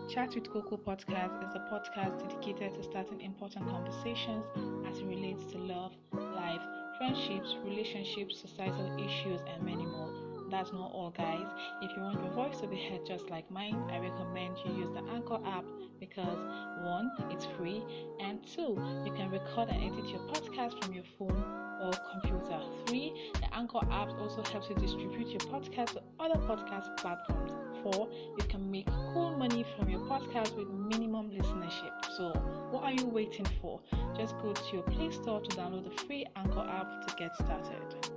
Chat with Coco podcast is a podcast dedicated to starting important conversations as it relates to love, life, friendships, relationships, societal issues, and many more. That's not all, guys. If you want your voice to be heard just like mine, I recommend you use the Anchor app because one, it's free, and two, you can record and edit your podcast from your phone or computer. Three, the Anchor app also helps you distribute your podcast to other podcast platforms. Four, you can make cool money from your podcast with minimum listenership. So, what are you waiting for? Just go to your Play Store to download the free Anchor app to get started.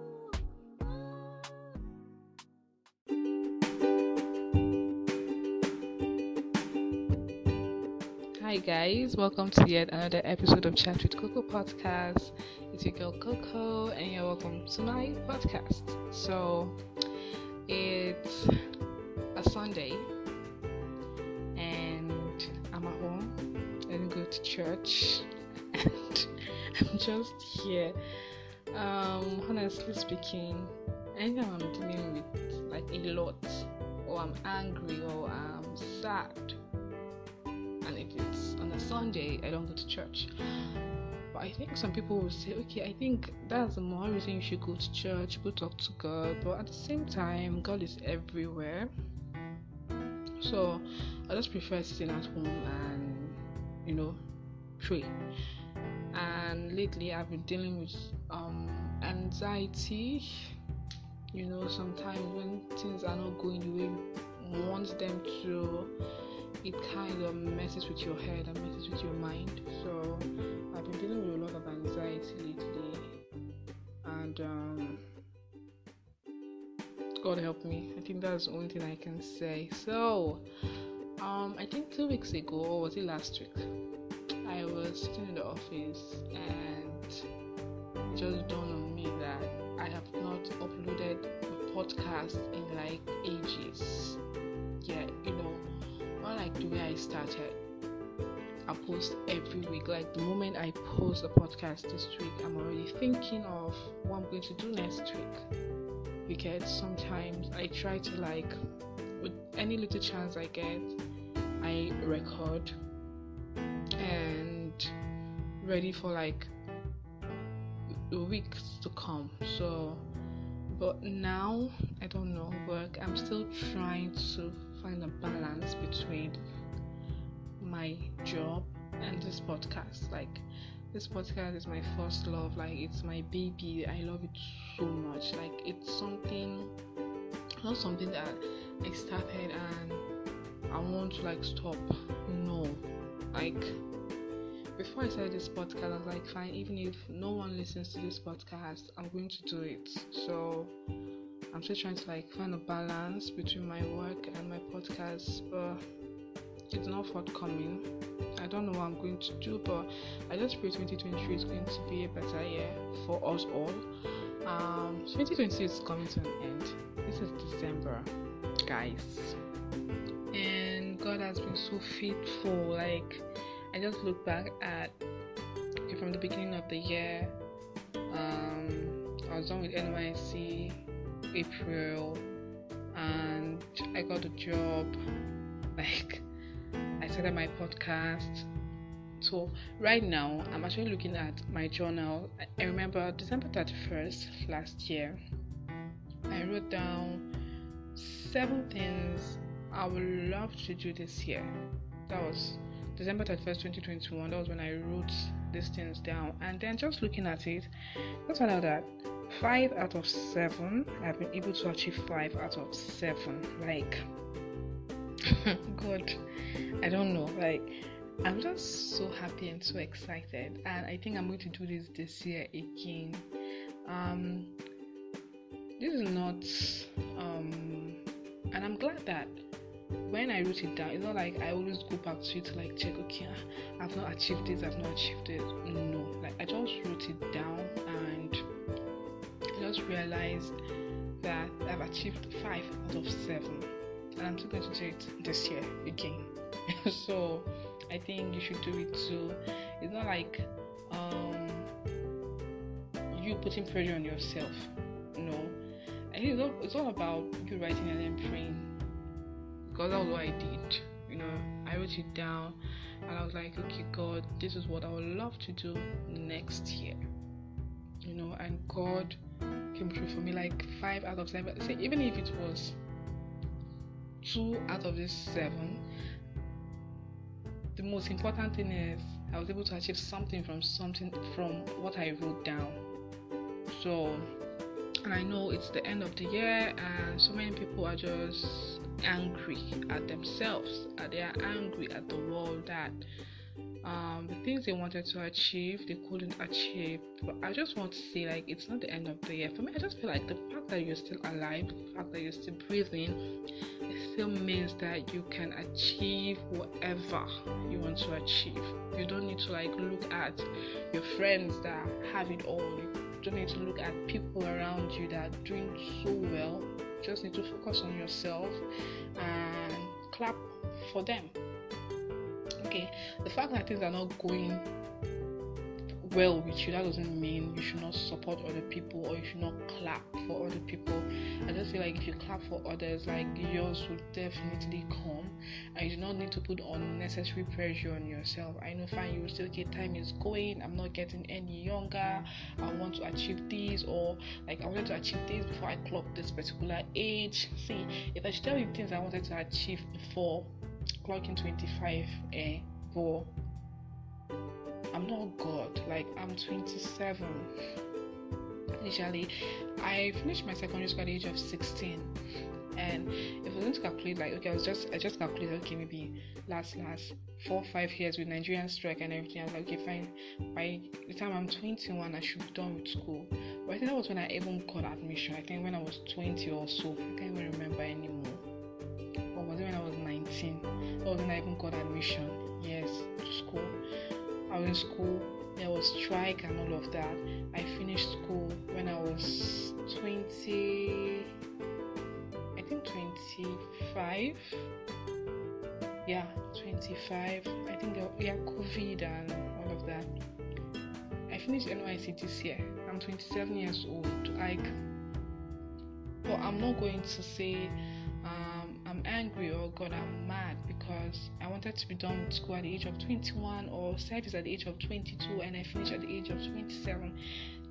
Hi guys, welcome to yet another episode of Chat with Coco podcast. It's your girl Coco and you're welcome to my podcast. So it's a Sunday and I'm at home. I didn't go to church and I'm just here. Honestly speaking, anytime I'm dealing with like a lot, or I'm angry or I'm sad, and if it's on a Sunday, I don't go to church. But I think some people will say, okay, I think that's the more reason you should go to church, go talk to God. But at the same time, God is everywhere. So I just prefer sitting at home and, pray. And lately I've been dealing with anxiety. Sometimes when things are not going the way you want them to, it kind of messes with your head and messes with your mind. So I've been dealing with a lot of anxiety lately, and God help me. I think that's the only thing I can say. So I think 2 weeks ago, or was it last week, I was sitting in the office and it just dawned on me that I have not uploaded a podcast in like ages. Yeah, not like the way I started. I post every week. Like the moment I post a podcast this week, I'm already thinking of what I'm going to do next week. Because sometimes I try to with any little chance I get, I record and ready for the weeks to come. So, but now I don't know. Work. I'm still trying to find a balance between my job and this podcast. This podcast is my first love. It's my baby. I love it so much. It's not something that I started and I want to stop. No. Before I started this podcast, I was like, fine, even if no one listens to this podcast, I'm going to do it. So I'm still trying to find a balance between my work and my podcast, but it's not forthcoming. I don't know what I'm going to do, but I just pray 2023 is going to be a better year for us all. 2022 is coming to an end. This is December, guys, and God has been so faithful. I just look back at from the beginning of the year. I was done with NYC April, and I got a job. I started my podcast. So right now I'm actually looking at my journal. I remember December 31st last year, I wrote down 7 things I would love to do this year. That was December 31st, 2021. That was when I wrote these things down. And then just looking at it, just found out that 5 out of 7, I've been able to achieve 5 out of 7. God, I don't know. I'm just so happy and so excited. And I think I'm going to do this year again. This is not, and I'm glad that when I wrote it down, it's not like I always go back to it to check, okay, I've not achieved this, I've not achieved this. No, I just wrote it down and I just realized that I've achieved 5 out of 7, and I'm still going to do it this year again. So I think you should do it too. It's not like you putting pressure on yourself. No, I think it's all about you writing and then praying, because that was what I did. I wrote wrote it down, and I was like, okay, God, this is what I would love to do next year. And God came through for me, like 5 out of 7. So even if it was 2 out of these 7, the most important thing is I was able to achieve something from what I wrote down. So, and I know it's the end of the year, and so many people are just angry at themselves, they are angry at the world that the things they wanted to achieve they couldn't achieve. But I just want to say, like, it's not the end of the year. For me, I just feel like the fact that you're still alive, the fact that you're still breathing, it still means that you can achieve whatever you want to achieve. You don't need to look at your friends that have it all. You don't need to look at people around you that are doing so well. You just need to focus on yourself and clap for them. Okay, the fact that things are not going well with you, that doesn't mean you should not support other people or you should not clap for other people. I just feel like if you clap for others, yours will definitely come, and you do not need to put unnecessary pressure on yourself. I know, fine, you will still get time is going, I'm not getting any younger, I want to achieve this, or I wanted to achieve this before I clock this particular age. See, if I should tell you things I wanted to achieve before clocking 25, but I'm not God. I'm 27. Initially, I finished my secondary school at the age of 16, and if I was going to calculate, I just calculated, okay, maybe last 4-5 years with Nigerian strike and everything. I was like, okay, fine, by the time I'm 21 I should be done with school. But I think that was when I even got admission. I think when I was 20 or so, I can't even remember anymore. Or was it when I was 19? That was when I even got admission, yes, to school. I was in school, there was strike and all of that. I finished school when I was 20, I think 25. Yeah, 25. I think COVID and all of that. I finished NYC this year. I'm 27 years old. But I'm not going to say I'm angry or God, I'm mad, because I wanted to be done with school at the age of 21 or service at the age of 22, and I finished at the age of 27.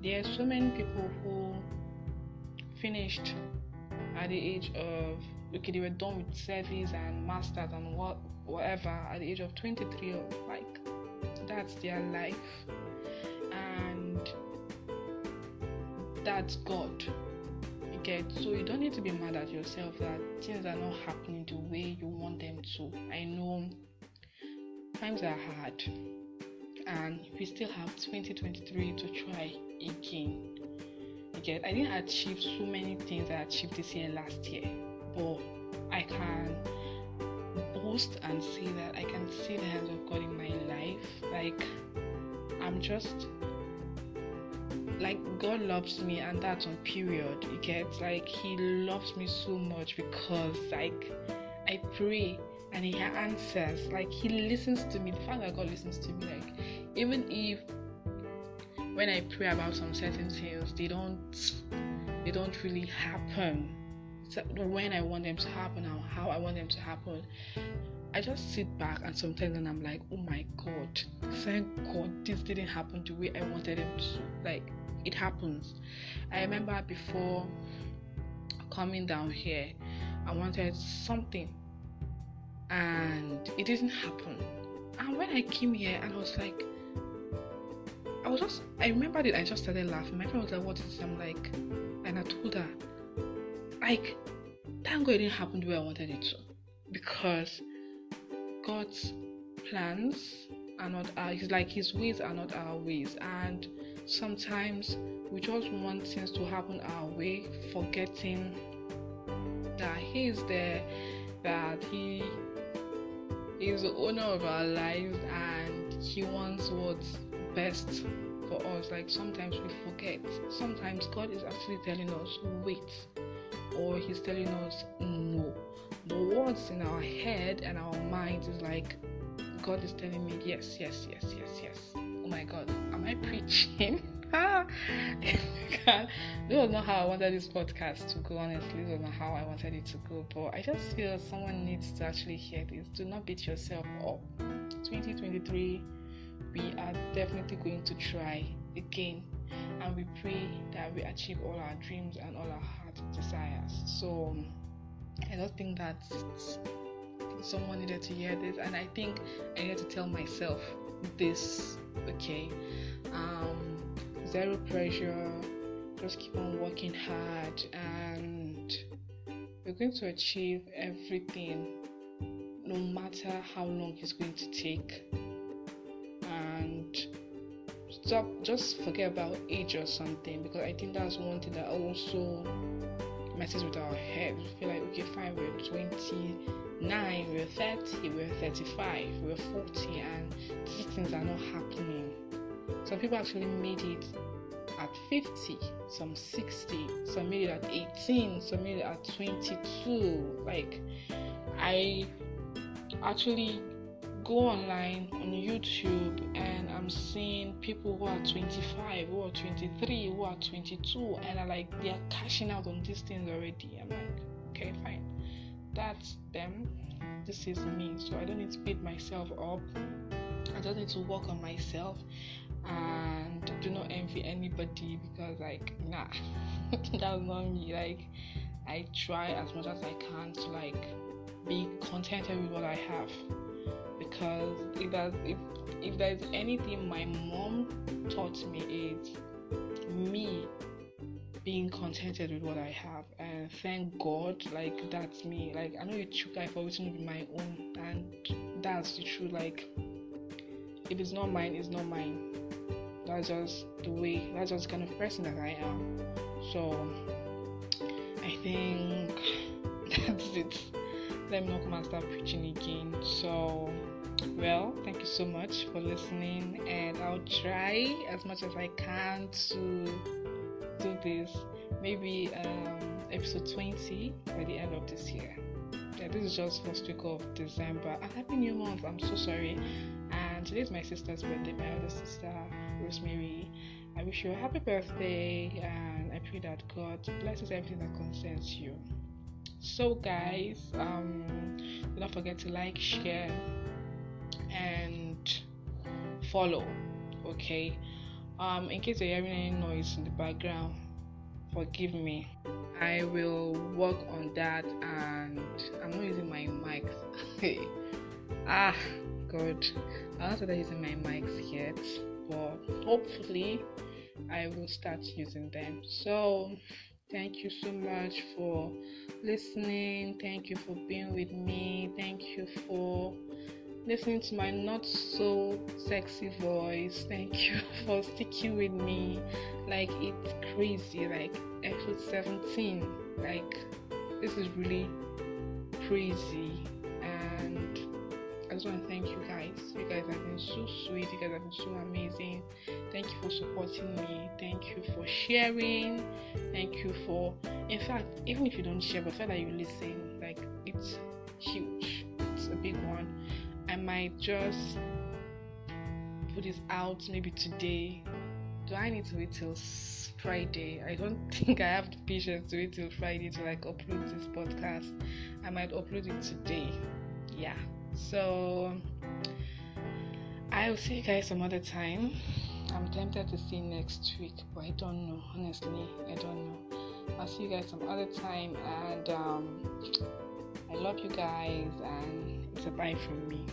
There are so many people who finished at the age of, they were done with service and masters and whatever at the age of 23. That's their life, and that's God. So you don't need to be mad at yourself that things are not happening the way you want them to. I know times are hard, and we still have 2023 to try again. I didn't achieve so many things I achieved this year last year, but I can boast and say that I can see the hands of God in my life. I'm just God loves me, and that's on period. He loves me so much because I pray and he answers. He listens to me. The fact that God listens to me, even if when I pray about some certain things, they don't really happen when I want them to happen or how I want them to happen, I just sit back and sometimes I'm like, oh my God, thank God this didn't happen the way I wanted it to. It happens. I remember before coming down here, I wanted something and it didn't happen. And when I came here and I was like, I remembered it, I just started laughing. My friend was like, what is this? I'm like, and I told her, thank God it didn't happen the way I wanted it to. Because God's plans are not his ways are not our ways. And sometimes we just want things to happen our way, forgetting that he is there, that he is the owner of our lives and he wants what's best for us. Sometimes we forget. Sometimes God is actually telling us wait, or he's telling us no. But what's in our head and our minds is God is telling me yes, yes, yes, yes, yes. Oh my God, am I preaching? God, this was not how I wanted this podcast to go. Honestly, this was not how I wanted it to go. But I just feel someone needs to actually hear this. Do not beat yourself up. 2023, we are definitely going to try again, and we pray that we achieve all our dreams and all our heart desires. So I don't think that someone needed to hear this, and I think I needed to tell myself this. Okay, zero pressure, just keep on working hard, and we're going to achieve everything, no matter how long it's going to take. And just forget about age or something, because I think that's one thing that also messes with our head. We feel like, okay, fine, we're 29, we're 30, we're 35, we're 40, and these things are not happening. Some people actually made it at 50, some 60, some made it at 18, some made it at 22. Like, I actually go online on YouTube and I'm seeing people who are 25, who are 23, who are 22, and they are cashing out on these things already. I'm like, okay, fine, that's them, this is me. So I don't need to beat myself up. I just need to work on myself and do not envy anybody, because nah, that's not me. I try as much as I can to be contented with what I have, because if there's anything my mom taught me, is me being contented with what I have, and thank God, that's me. I know you took life for everything to be my own, and that's the truth. If it's not mine, it's not mine. That's just the way, that's just the kind of person that I am. So I think that's it. Let me not come and start preaching again. So, well, thank you so much for listening, and I'll try as much as I can to do this. Maybe episode 20 by the end of this year. Yeah, this is just first week of December. And happy new month. I'm so sorry. And today's my sister's birthday, my other sister, Rosemary. I wish you a happy birthday, and I pray that God blesses everything that concerns you. So guys, do not forget to like, share, and follow. Okay. In case you're hearing any noise in the background, forgive me. I will work on that, and I'm not using my mics. God, I'm not using my mics yet, but hopefully I will start using them. So thank you so much for listening. Thank you for being with me. Thank you for listening to my not so sexy voice. Thank you for sticking with me. It's crazy. Episode 17. This is really crazy. And I just want to thank you guys. You guys have been so sweet. You guys have been so amazing. Thank you for supporting me. Thank you for sharing. Thank you for, in fact, even if you don't share, but the fact that you listen, it's huge. It's a big one. I might just put this out maybe today. Do I need to wait till Friday? I don't think I have the patience to wait till Friday to upload this podcast. I might upload it today. Yeah. So I will see you guys some other time. I'm tempted to see next week, but I don't know. Honestly, I don't know. I'll see you guys some other time, and I love you guys, and it's a bye from me.